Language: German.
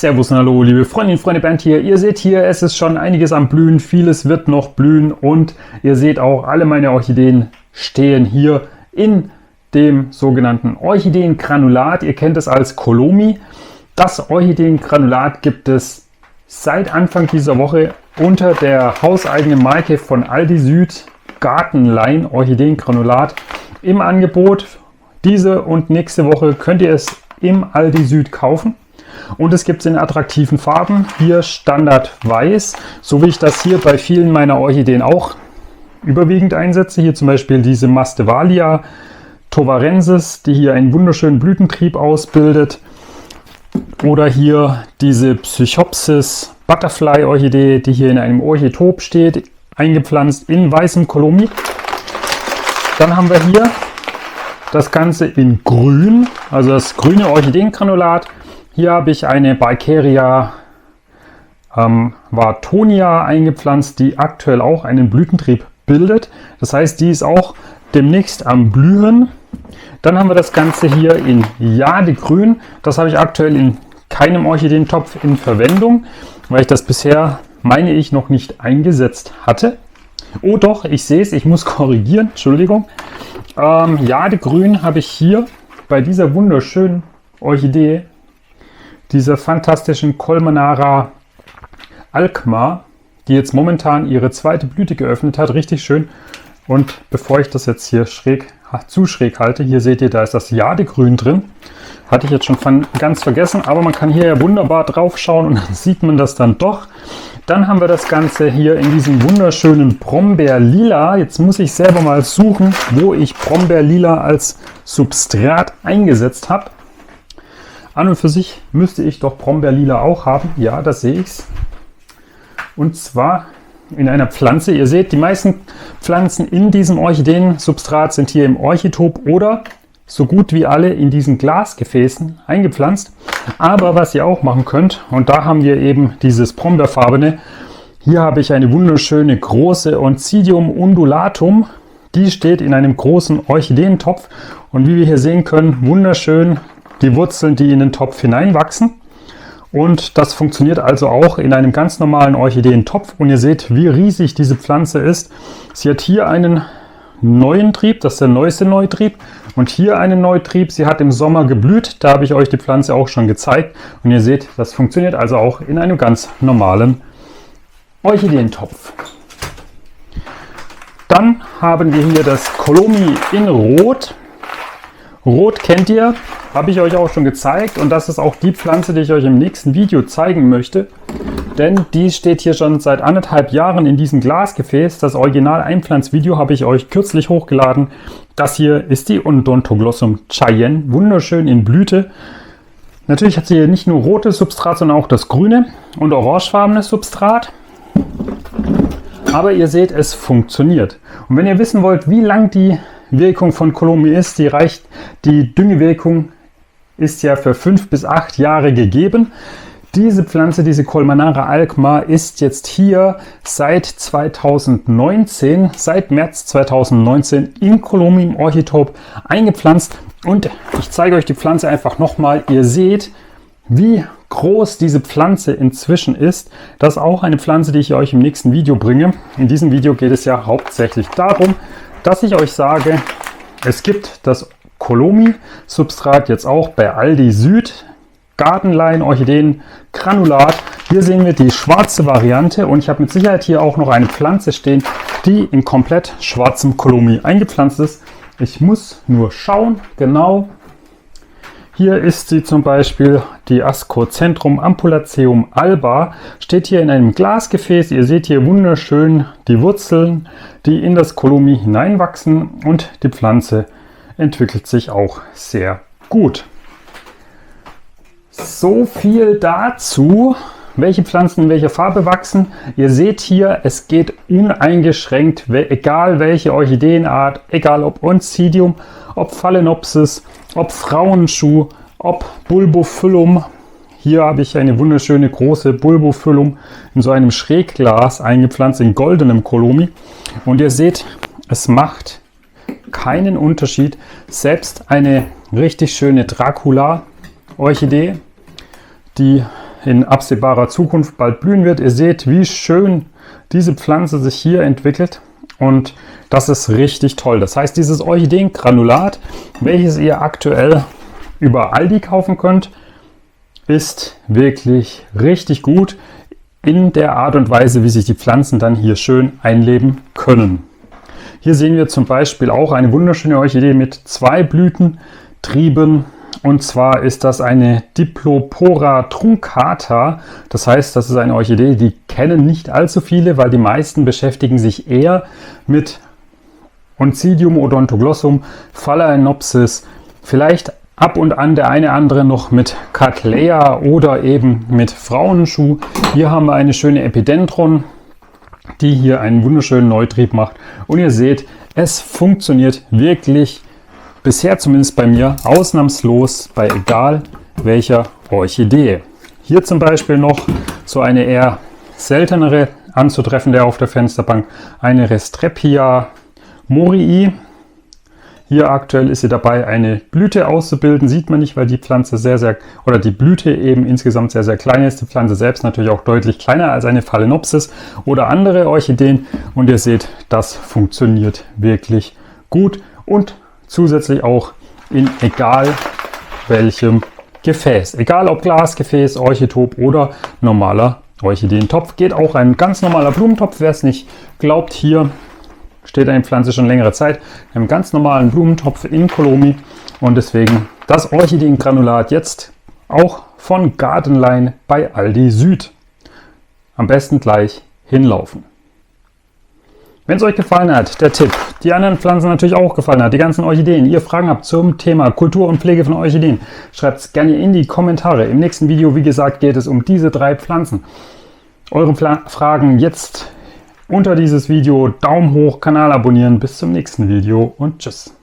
Servus und hallo, liebe Freundinnen und Freunde, Bernd hier. Ihr seht hier, es ist schon einiges am Blühen, vieles wird noch blühen und ihr seht auch, alle meine Orchideen stehen hier in dem sogenannten Orchideengranulat. Ihr kennt es als Colomi. Das Orchideengranulat gibt es seit Anfang dieser Woche unter der hauseigenen Marke von Aldi Süd, Gartenline Orchideengranulat im Angebot. Diese und nächste Woche könnt ihr es im Aldi Süd kaufen. Und es gibt es in attraktiven Farben. Hier Standard Weiß, so wie ich das hier bei vielen meiner Orchideen auch überwiegend einsetze. Hier zum Beispiel diese Masdevallia tovarensis, die hier einen wunderschönen Blütentrieb ausbildet. Oder hier diese Psychopsis Butterfly Orchidee, die hier in einem Orchitop steht, eingepflanzt in weißem Colomi. Dann haben wir hier das Ganze in grün, also das grüne Orchideengranulat. Hier habe ich eine Bicaria Wartonia eingepflanzt, die aktuell auch einen Blütentrieb bildet. Das heißt, die ist auch demnächst am Blühen. Dann haben wir das Ganze hier in Jadegrün. Das habe ich aktuell in keinem Orchideentopf in Verwendung, weil ich das bisher, meine ich, noch nicht eingesetzt hatte. Oh doch, ich sehe es, ich muss korrigieren, Entschuldigung. Jadegrün habe ich hier bei dieser wunderschönen Orchidee, dieser fantastischen Colmenara Alkmaar, die jetzt momentan ihre zweite Blüte geöffnet hat, richtig schön. Und bevor ich das jetzt hier zu schräg halte, hier seht ihr, da ist das Jadegrün drin. Hatte ich jetzt schon ganz vergessen, aber man kann hier ja wunderbar drauf schauen und dann sieht man das dann doch. Dann haben wir das Ganze hier in diesem wunderschönen Brombeerlila. Jetzt muss ich selber mal suchen, wo ich Brombeerlila als Substrat eingesetzt habe. An und für sich müsste ich doch Brombeerlila auch haben. Ja, das sehe ich. Und zwar in einer Pflanze. Ihr seht, die meisten Pflanzen in diesem Orchideensubstrat sind hier im Orchitop oder so gut wie alle in diesen Glasgefäßen eingepflanzt. Aber was ihr auch machen könnt, und da haben wir eben dieses Brombeerfarbene. Hier habe ich eine wunderschöne große Oncidium undulatum. Die steht in einem großen Orchideentopf. Und wie wir hier sehen können, wunderschön die Wurzeln, die in den Topf hineinwachsen. Und das funktioniert also auch in einem ganz normalen Orchideentopf. Und ihr seht, wie riesig diese Pflanze ist. Sie hat hier einen neuen Trieb, das ist der neueste Neutrieb. Und hier einen Neutrieb. Sie hat im Sommer geblüht. Da habe ich euch die Pflanze auch schon gezeigt. Und ihr seht, das funktioniert also auch in einem ganz normalen Orchideentopf. Dann haben wir hier das Colomi in Rot. Rot kennt ihr, habe ich euch auch schon gezeigt. Und das ist auch die Pflanze, die ich euch im nächsten Video zeigen möchte. Denn die steht hier schon seit 1,5 Jahren in diesem Glasgefäß. Das Original-Einpflanzvideo habe ich euch kürzlich hochgeladen. Das hier ist die Odontoglossum Cheyenne, wunderschön in Blüte. Natürlich hat sie hier nicht nur rotes Substrat, sondern auch das grüne und orangefarbene Substrat. Aber ihr seht, es funktioniert. Und wenn ihr wissen wollt, wie lang die Wirkung von Colomi ist, die Düngewirkung ist ja für 5 bis 8 Jahre gegeben. Diese Pflanze, diese Colmenara Alkmaar, ist jetzt hier seit 2019, seit März 2019 in Colomi im Orchitop eingepflanzt. Und ich zeige euch die Pflanze einfach nochmal. Ihr seht, wie groß diese Pflanze inzwischen ist. Das ist auch eine Pflanze, die ich euch im nächsten Video bringe. In diesem Video geht es ja hauptsächlich darum, dass ich euch sage, es gibt das Colomi-Substrat jetzt auch bei Aldi Süd. Gartenline Orchideengranulat. Hier sehen wir die schwarze Variante und ich habe mit Sicherheit hier auch noch eine Pflanze stehen, die in komplett schwarzem Colomi eingepflanzt ist. Ich muss nur schauen, genau. Hier ist sie zum Beispiel, die Ascocentrum ampulaceum alba, steht hier in einem Glasgefäß. Ihr seht hier wunderschön die Wurzeln, die in das Colomi hineinwachsen und die Pflanze entwickelt sich auch sehr gut. So viel dazu, welche Pflanzen in welcher Farbe wachsen. Ihr seht hier, es geht uneingeschränkt, egal welche Orchideenart, egal ob Oncidium, ob Phalaenopsis, ob Frauenschuh, ob Bulbophyllum. Hier habe ich eine wunderschöne große Bulbophyllum in so einem Schrägglas eingepflanzt in goldenem Colomi. Und ihr seht, es macht keinen Unterschied. Selbst eine richtig schöne Dracula Orchidee, die in absehbarer Zukunft bald blühen wird. Ihr seht, wie schön diese Pflanze sich hier entwickelt und das ist richtig toll. Das heißt, dieses Orchideengranulat, welches ihr aktuell über Aldi kaufen könnt, ist wirklich richtig gut in der Art und Weise, wie sich die Pflanzen dann hier schön einleben können. Hier sehen wir zum Beispiel auch eine wunderschöne Orchidee mit 2 Blütentrieben. Und zwar ist das eine Diplopora truncata. Das heißt, das ist eine Orchidee, die kennen nicht allzu viele, weil die meisten beschäftigen sich eher mit Oncidium odontoglossum, Phalaenopsis, vielleicht ab und an der eine andere noch mit Cattleya oder eben mit Frauenschuh. Hier haben wir eine schöne Epidendron, die hier einen wunderschönen Neutrieb macht. Und ihr seht, es funktioniert wirklich, bisher zumindest bei mir, ausnahmslos bei egal welcher Orchidee. Hier zum Beispiel noch so eine eher seltenere anzutreffende auf der Fensterbank, eine Restrepia morii. Hier aktuell ist sie dabei, eine Blüte auszubilden. Sieht man nicht, weil die Pflanze die Blüte eben insgesamt sehr, sehr klein ist. Die Pflanze selbst natürlich auch deutlich kleiner als eine Phalaenopsis oder andere Orchideen. Und ihr seht, das funktioniert wirklich gut und zusätzlich auch in egal welchem Gefäß. Egal ob Glasgefäß, Orchitop oder normaler Orchideentopf. Geht auch ein ganz normaler Blumentopf. Wer es nicht glaubt, hier steht eine Pflanze schon längere Zeit in einem ganz normalen Blumentopf in Colomi und deswegen das Orchideengranulat jetzt auch von Gardenline bei Aldi Süd. Am besten gleich hinlaufen. Wenn es euch gefallen hat, der Tipp, die anderen Pflanzen natürlich auch gefallen hat, die ganzen Orchideen, ihr Fragen habt zum Thema Kultur und Pflege von Orchideen, schreibt es gerne in die Kommentare. Im nächsten Video, wie gesagt, geht es um diese 3 Pflanzen. Eure Fragen jetzt unter dieses Video, Daumen hoch, Kanal abonnieren, bis zum nächsten Video und tschüss.